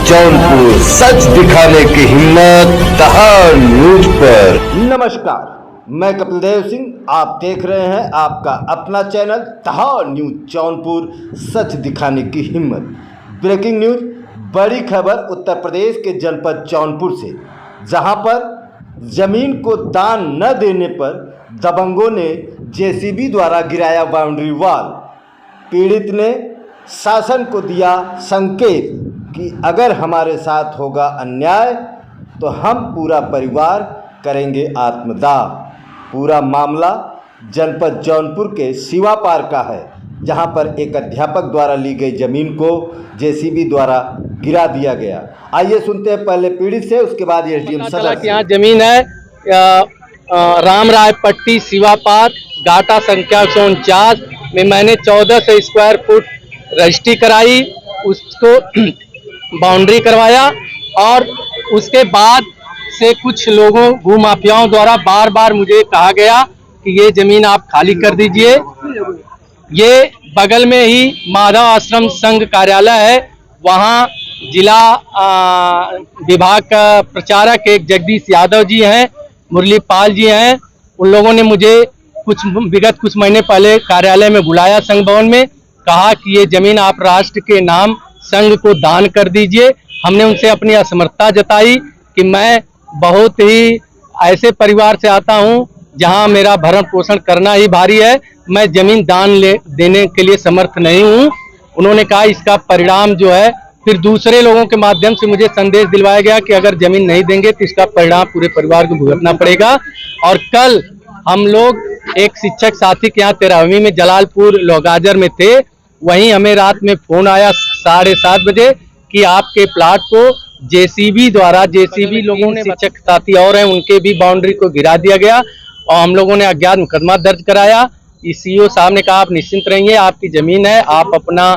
जौनपुर, सच दिखाने की हिम्मत दहाड़ न्यूज पर। नमस्कार, मैं कपिल देव सिंह, आप देख रहे हैं आपका अपना चैनल दहाड़ न्यूज जौनपुर, सच दिखाने की हिम्मत। ब्रेकिंग न्यूज, बड़ी खबर उत्तर प्रदेश के जनपद जौनपुर से, जहां पर जमीन को दान न देने पर दबंगों ने जेसीबी द्वारा गिराया बाउंड्री वॉल। पीड़ित ने शासन को दिया संकेत कि अगर हमारे साथ होगा अन्याय तो हम पूरा परिवार करेंगे आत्मदाह। पूरा मामला जनपद जौनपुर के शिवापार का है, जहां पर एक अध्यापक द्वारा ली गई जमीन को जेसीबी द्वारा गिरा दिया गया। आइए सुनते हैं पहले पीड़ित से, उसके बाद एसडीएम सदस्य। यहाँ जमीन है राम राय पट्टी शिवापार गाटा संख्या 149 में मैंने 1400 स्क्वायर फुट रजिस्ट्री कराई, उसको बाउंड्री करवाया और उसके बाद से कुछ लोगों भूमाफियाओं द्वारा बार बार मुझे कहा गया कि ये जमीन आप खाली कर दीजिए। ये बगल में ही माधव आश्रम संघ कार्यालय है, वहाँ जिला विभाग का प्रचारक एक जगदीश यादव जी हैं, मुरली पाल जी हैं, उन लोगों ने मुझे विगत कुछ महीने पहले कार्यालय में बुलाया संघ भवन में, कहा कि ये जमीन आप राष्ट्र के नाम संघ को दान कर दीजिए। हमने उनसे अपनी असमर्थता जताई कि मैं बहुत ही ऐसे परिवार से आता हूं जहां मेरा भरण पोषण करना ही भारी है, मैं जमीन दान देने के लिए समर्थ नहीं हूं। उन्होंने कहा इसका परिणाम जो है, फिर दूसरे लोगों के माध्यम से मुझे संदेश दिलवाया गया कि अगर जमीन नहीं देंगे तो इसका परिणाम पूरे परिवार को भुगतना पड़ेगा। और कल हम लोग एक शिक्षक साथी के यहाँ 13वीं में जलालपुर लोगाजर में थे, वहीं हमें रात में फोन आया 7:30 बजे कि आपके प्लाट को जेसीबी द्वारा, जेसीबी लोगों ने, शिक्षक साथी और हैं, उनके भी बाउंड्री को गिरा दिया गया और हम लोगों ने अज्ञात मुकदमा दर्ज कराया। सीओ साहब ने कहा आप निश्चिंत रहिए, आपकी जमीन है, आप अपना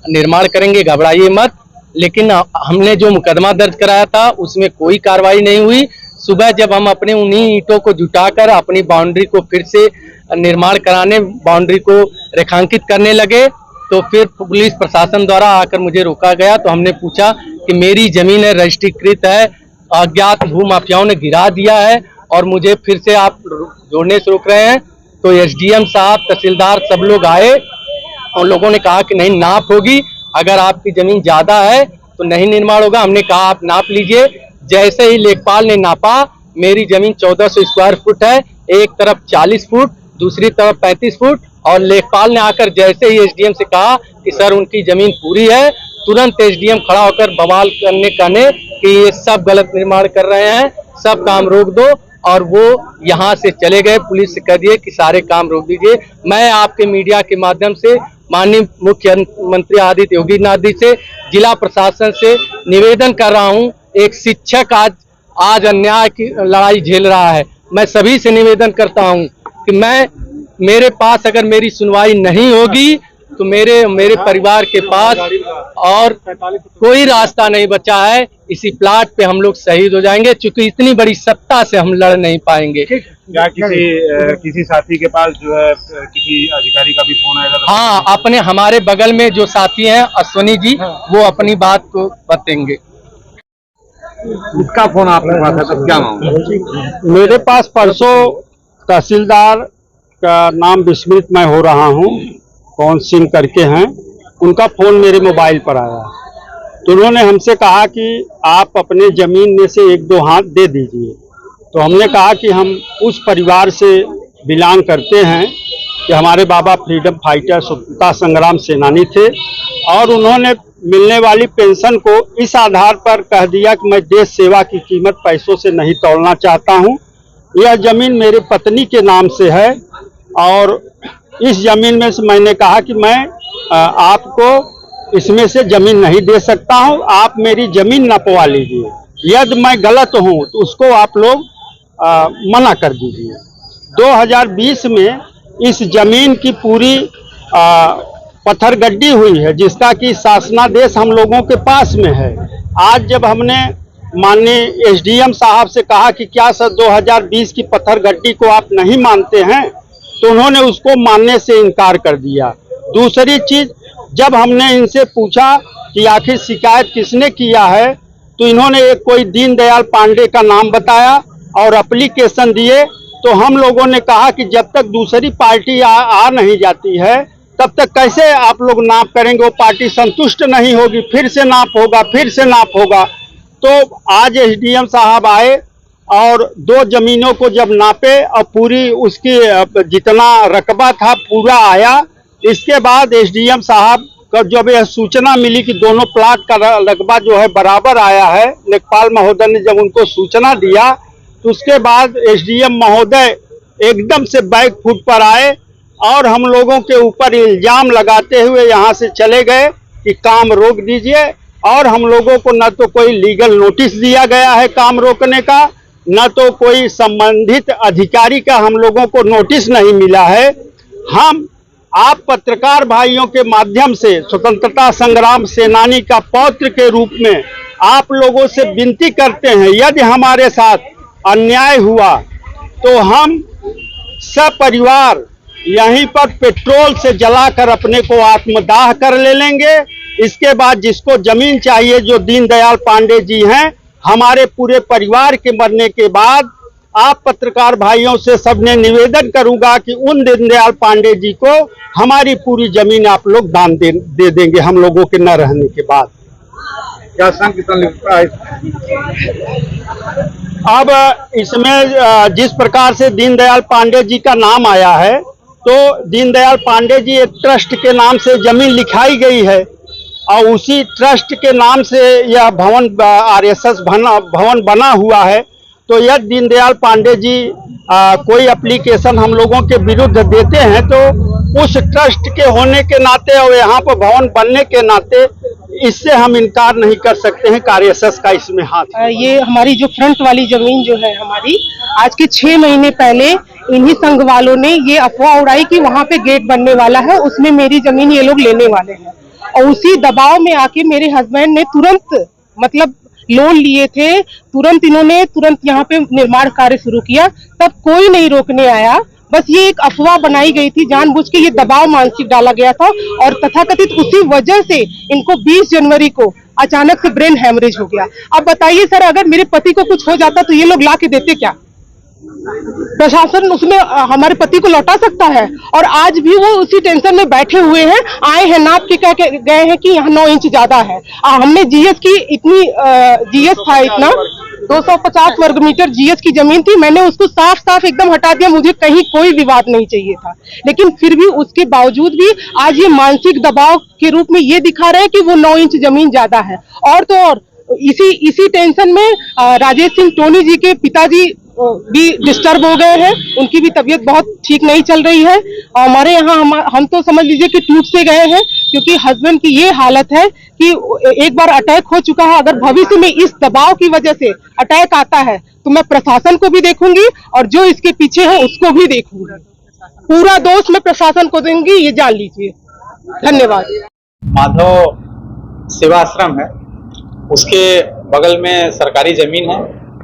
निर्माण करेंगे, घबराइए मत। लेकिन हमने जो मुकदमा दर्ज कराया था उसमें कोई कार्रवाई नहीं हुई। सुबह जब हम अपने उन्हीं ईंटों को जुटाकर अपनी बाउंड्री को फिर से निर्माण कराने, बाउंड्री को रेखांकित करने लगे, तो फिर पुलिस प्रशासन द्वारा आकर मुझे रोका गया। तो हमने पूछा कि मेरी जमीन है, रजिस्ट्रीकृत है, अज्ञात भूमाफियाओं ने गिरा दिया है और मुझे फिर से आप जोड़ने से रोक रहे हैं। तो एसडीएम साहब, तहसीलदार सब लोग आए और लोगों ने कहा कि नहीं, नाप होगी, अगर आपकी जमीन ज्यादा है तो नहीं निर्माण होगा। हमने कहा आप नाप लीजिए। जैसे ही लेखपाल ने नापा, मेरी जमीन 1400 स्क्वायर फुट है, एक तरफ 40 फुट, दूसरी तरफ 35 फुट। और लेखपाल ने आकर जैसे ही एसडीएम से कहा कि सर उनकी जमीन पूरी है, तुरंत एसडीएम खड़ा होकर बवाल कहने कि ये सब गलत निर्माण कर रहे हैं, सब काम रोक दो, और वो यहाँ से चले गए। पुलिस से कह दिए कि सारे काम रोक दीजिए। मैं आपके मीडिया के माध्यम से माननीय मुख्यमंत्री आदित्य योगी नाथ जी से, जिला प्रशासन से निवेदन कर रहा हूँ, एक शिक्षक आज अन्याय की लड़ाई झेल रहा है। मैं सभी से निवेदन करता हूँ कि मेरे पास अगर मेरी सुनवाई नहीं होगी तो मेरे परिवार के पास और कोई रास्ता नहीं बचा है। इसी प्लाट पे हम लोग शहीद हो जाएंगे, क्योंकि इतनी बड़ी सत्ता से हम लड़ नहीं पाएंगे। क्या किसी साथी के पास जो है किसी अधिकारी का भी फोन आएगा? हाँ, हमारे बगल में जो साथी हैं अश्वनी जी, वो अपनी बात को बताएंगे। उसका फोन आपके पास है तो क्या मामला? मेरे पास परसों तहसीलदार का नाम विस्मृत मैं हो रहा हूँ, कौन सिंह करके हैं, उनका फोन मेरे मोबाइल पर आया। तो उन्होंने हमसे कहा कि आप अपने जमीन में से 1-2 हाथ दे दीजिए। तो हमने कहा कि हम उस परिवार से बिलोंग करते हैं कि हमारे बाबा फ्रीडम फाइटर, स्वतंत्रता संग्राम सेनानी थे, और उन्होंने मिलने वाली पेंशन को इस आधार पर कह दिया कि मैं देश सेवा की कीमत पैसों से नहीं तोलना चाहता हूँ। यह जमीन मेरे पत्नी के नाम से है और इस जमीन में से मैंने कहा कि मैं आपको इसमें से जमीन नहीं दे सकता हूं, आप मेरी जमीन नपवा लीजिए, यदि मैं गलत हूं तो उसको आप लोग मना कर दीजिए। 2020 में इस जमीन की पूरी पत्थर गड्डी हुई है, जिसका कि शासनादेश हम लोगों के पास में है। आज जब हमने माननीय एसडीएम साहब से कहा कि क्या सर 2020 की पत्थर गड्डी को आप नहीं मानते हैं, तो उन्होंने उसको मानने से इनकार कर दिया। दूसरी चीज, जब हमने इनसे पूछा कि आखिर शिकायत किसने किया है, तो इन्होंने एक कोई दीनदयाल पांडे का नाम बताया और एप्लीकेशन दिए। तो हम लोगों ने कहा कि जब तक दूसरी पार्टी आ नहीं जाती है तब तक कैसे आप लोग नाप करेंगे, वो पार्टी संतुष्ट नहीं होगी, फिर से नाप होगा, फिर से नाप होगा। तो आज एसडीएम साहब आए और 2 जमीनों को जब नापे और पूरी उसकी जितना रकबा था पूरा आया। इसके बाद एसडीएम साहब का जब यह सूचना मिली कि दोनों प्लाट का रकबा जो है बराबर आया है, लेखपाल महोदय ने जब उनको सूचना दिया तो उसके बाद एसडीएम महोदय एकदम से बैक फुट पर आए और हम लोगों के ऊपर इल्जाम लगाते हुए यहाँ से चले गए कि काम रोक दीजिए। और हम लोगों को न तो कोई लीगल नोटिस दिया गया है काम रोकने का, न तो कोई संबंधित अधिकारी का हम लोगों को नोटिस नहीं मिला है। हम आप पत्रकार भाइयों के माध्यम से स्वतंत्रता संग्राम सेनानी का पौत्र के रूप में आप लोगों से विनती करते हैं, यदि हमारे साथ अन्याय हुआ तो हम सपरिवार यहीं पर पेट्रोल से जलाकर अपने को आत्मदाह कर ले लेंगे। इसके बाद जिसको जमीन चाहिए, जो दीनदयाल पांडे जी हैं, हमारे पूरे परिवार के मरने के बाद आप पत्रकार भाइयों से सबने निवेदन करूंगा कि उन दीनदयाल पांडे जी को हमारी पूरी जमीन आप लोग दान दे देंगे हम लोगों के न रहने के बाद। क्या कितना लिखता है? अब इसमें जिस प्रकार से दीनदयाल पांडे जी का नाम आया है, तो दीनदयाल पांडे जी एक ट्रस्ट के नाम से जमीन लिखाई गई है और उसी ट्रस्ट के नाम से यह भवन आरएसएस भवन बना हुआ है। तो यह दीनदयाल पांडे जी कोई एप्लीकेशन हम लोगों के विरुद्ध देते हैं तो उस ट्रस्ट के होने के नाते और यहाँ पर भवन बनने के नाते इससे हम इनकार नहीं कर सकते हैं कि आरएसएस का इसमें हाथ है। ये हमारी जो फ्रंट वाली जमीन जो है हमारी, आज के 6 महीने पहले इन्हीं संघ वालों ने ये अफवाह उड़ाई कि वहाँ पे गेट बनने वाला है, उसमें मेरी जमीन ये लोग लेने वाले हैं। और उसी दबाव में आके मेरे हस्बैंड ने तुरंत मतलब लोन लिए थे, तुरंत यहाँ पे निर्माण कार्य शुरू किया। तब कोई नहीं रोकने आया, बस ये एक अफवाह बनाई गई थी, जानबूझ के ये दबाव मानसिक डाला गया था। और तथाकथित उसी वजह से इनको 20 जनवरी को अचानक से ब्रेन हैमरेज हो गया। अब बताइए सर, अगर मेरे पति को कुछ हो जाता तो ये लोग ला के देते क्या? प्रशासन उसमें हमारे पति को लौटा सकता है? और आज भी वो उसी टेंशन में बैठे हुए हैं। आए हैं नाप के कह के गए हैं कि यहाँ 9 इंच ज्यादा है। हमने जीएस की इतनी जीएस था इतना 250 वर्ग मीटर जीएस की जमीन थी, मैंने उसको साफ साफ एकदम हटा दिया। मुझे कहीं कोई विवाद नहीं चाहिए था, लेकिन फिर भी उसके बावजूद भी आज ये मानसिक दबाव के रूप में ये दिखा रहे हैं कि वो 9 इंच जमीन ज्यादा है। और तो और इसी टेंशन में राजेश सिंह टोनी जी के पिताजी भी डिस्टर्ब हो गए हैं, उनकी भी तबीयत बहुत ठीक नहीं चल रही है। हमारे यहाँ हम तो समझ लीजिए कि टूट से गए हैं, क्योंकि हस्बैंड की ये हालत है कि एक बार अटैक हो चुका है। अगर भविष्य में इस दबाव की वजह से अटैक आता है तो मैं प्रशासन को भी देखूंगी और जो इसके पीछे है उसको भी देखूंगी। पूरा दोष मैं प्रशासन को दूंगी, ये जान लीजिए। धन्यवाद। माधव सेवाश्रम है, उसके बगल में सरकारी जमीन है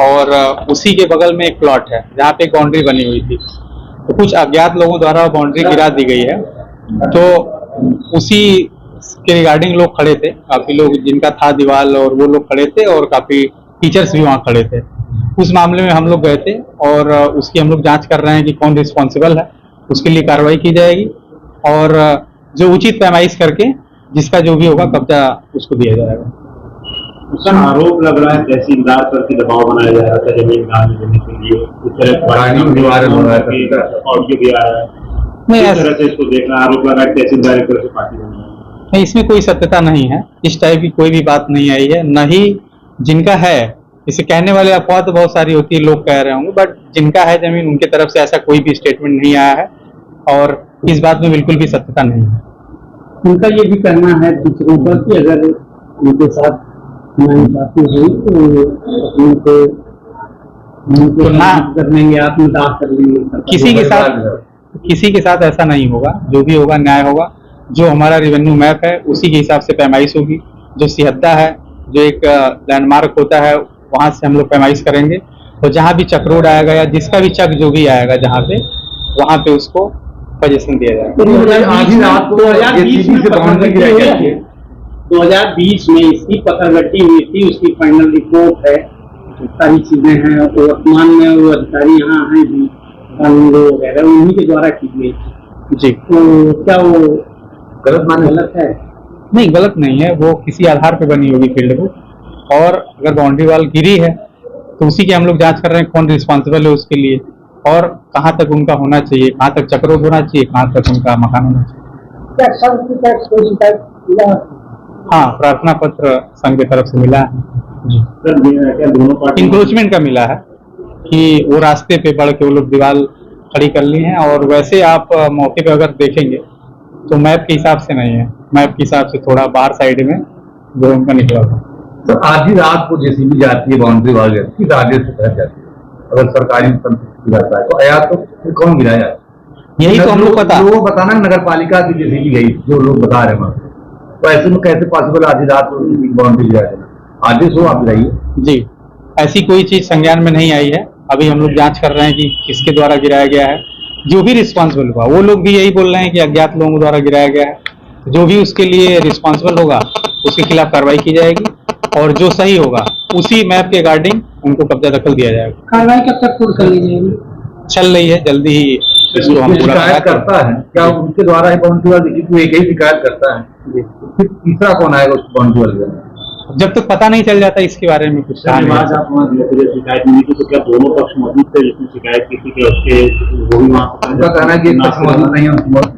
और उसी के बगल में एक प्लॉट है जहाँ पे एक बाउंड्री बनी हुई थी। तो कुछ अज्ञात लोगों द्वारा बाउंड्री गिरा दी गई है, तो उसी के रिगार्डिंग लोग खड़े थे, काफी लोग जिनका था दीवार, और वो लोग खड़े थे और काफी टीचर्स भी वहाँ खड़े थे। उस मामले में हम लोग गए थे और उसकी हम लोग जांच कर रहे हैं कि कौन रिस्पॉन्सिबल है, उसके लिए कार्रवाई की जाएगी और जो उचित पैमाइश करके जिसका जो भी होगा कब्जा उसको दिया जाएगा। आरोप लग रहा है तहसीलदार पर कि दबाव बनाया जा रहा था जमीन दान देने के लिए, इस तरह ऑडियो भी आ रहा है, इस तरह से इसको देखना आरोप लगा है तहसीलदार की तरफ से पार्टी बनी है। नहीं, इसमें कोई सत्यता नहीं है, इस टाइप की कोई भी बात नहीं आई है, न ही जिनका है। इसे कहने वाले अफवाह तो बहुत सारी होती है, लोग कह रहे होंगे, बट जिनका है जमीन उनके तरफ से ऐसा कोई भी स्टेटमेंट नहीं आया है और इस बात में बिल्कुल भी सत्यता नहीं है। उनका ये भी कहना है दूसरों का कि अगर उनके साथ नाइंसाफी हुई तो ना कर लेंगे, आत्मदाह कर लेंगे। किसी के साथ ऐसा नहीं होगा, जो भी होगा न्याय होगा। जो हमारा रेवेन्यू मैप है उसी के हिसाब से पैमाइश होगी। जो सिहत्ता है, जो एक लैंडमार्क होता है, वहां से हम लोग पैमाइश करेंगे। तो जहां भी चक रोड आएगा या जिसका भी चक जो भी आएगा जहां पे, वहां पे उसको पोजीशन दिया जाएगा। 2020 में इसकी पथरगट्टी हुई थी, उसकी फाइनल रिपोर्ट है, सारी चीजें हैं। और वर्तमान में वो अधिकारी यहाँ हैं भी, कानून वगैरह उन्हीं के द्वारा की गई थी जी। तो क्या वो गलत है? नहीं, गलत नहीं है, वो किसी आधार पे बनी होगी फील्ड को। और अगर बाउंड्री वॉल गिरी है तो उसी की हम लोग जांच कर रहे हैं, कौन रिस्पॉन्सिबल है उसके लिए और कहाँ तक उनका होना चाहिए, कहाँ तक चक्रों होना चाहिए, कहाँ तक उनका मकान होना चाहिए। हाँ, प्रार्थना पत्र संघ की तरफ से मिला है जी। सर क्या दोनों पार्टी इंक्रोचमेंट का मिला है कि वो रास्ते पे बढ़ के वो लोग दीवार खड़ी कर ली है। और वैसे आप मौके पे अगर देखेंगे तो मैप के हिसाब से नहीं है, मैप के हिसाब से थोड़ा बाहर साइड में जो उनका निकला था। तो आधी रात को जेसीबी जाती है बाउंड्री वॉल किस आगे से तक जाती है? अगर सरकारी संपत्ति जाता है तो या तो फिर कौन गिराया? यही तो हम लोग पता वो बताना नगर पालिका की जेसीबी गई, जो लोग बता रहे हैं, तो ऐसे में कैसे पॉसिबल आधी रात को बाउंड्री गिरा देना? आदेश हो आप गिराइए जी। ऐसी कोई चीज संज्ञान में नहीं आई है, अभी हम लोग जांच कर रहे हैं कि किसके द्वारा गिराया गया है। जो भी रिस्पॉन्सिबल होगा, वो लोग भी यही बोल रहे हैं कि अज्ञात लोगों द्वारा गिराया गया है। जो भी उसके लिए रिस्पॉन्सिबल होगा उसके खिलाफ कार्रवाई की जाएगी और जो सही होगा उसी मैप के अकॉर्डिंग उनको कब्जा दखल दिया जाएगा। कार्रवाई कब तक पूरी कर ली जाएगी? चल रही है, जल्दी ही इसको हम पूरा शिकायत करता है क्या उनके द्वारा ही बाउंड्री वॉल दिखी? एक ही शिकायत करता है, फिर तीसरा कौन आएगा उस बाउंड्री वॉल? जब तक पता नहीं चल जाता इसके बारे में कुछ आप वहाँ शिकायत नहीं की तो क्या दोनों पक्ष मौजूद थे जिसने शिकायत की थी कि उसके वो भी वहाँ उनका कहना है कि एक पक्ष मौजूद नहीं है,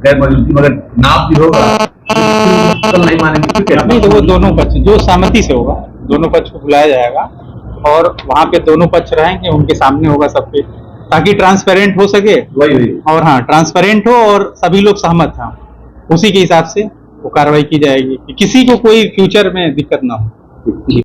गैर मौजूदगी मगर नाप भी होगा तो नहीं मानेंगे? नहीं, तो वो दोनों पक्ष जो सहमति से होगा, दोनों पक्ष को बुलाया जाएगा और वहाँ पे दोनों पक्ष रहेंगे, उनके सामने होगा सबके, ताकि ट्रांसपेरेंट हो सके। वही और हाँ, ट्रांसपेरेंट हो और सभी लोग सहमत हैं, उसी के हिसाब से वो कार्रवाई की जाएगी कि किसी को कोई फ्यूचर में दिक्कत ना हो।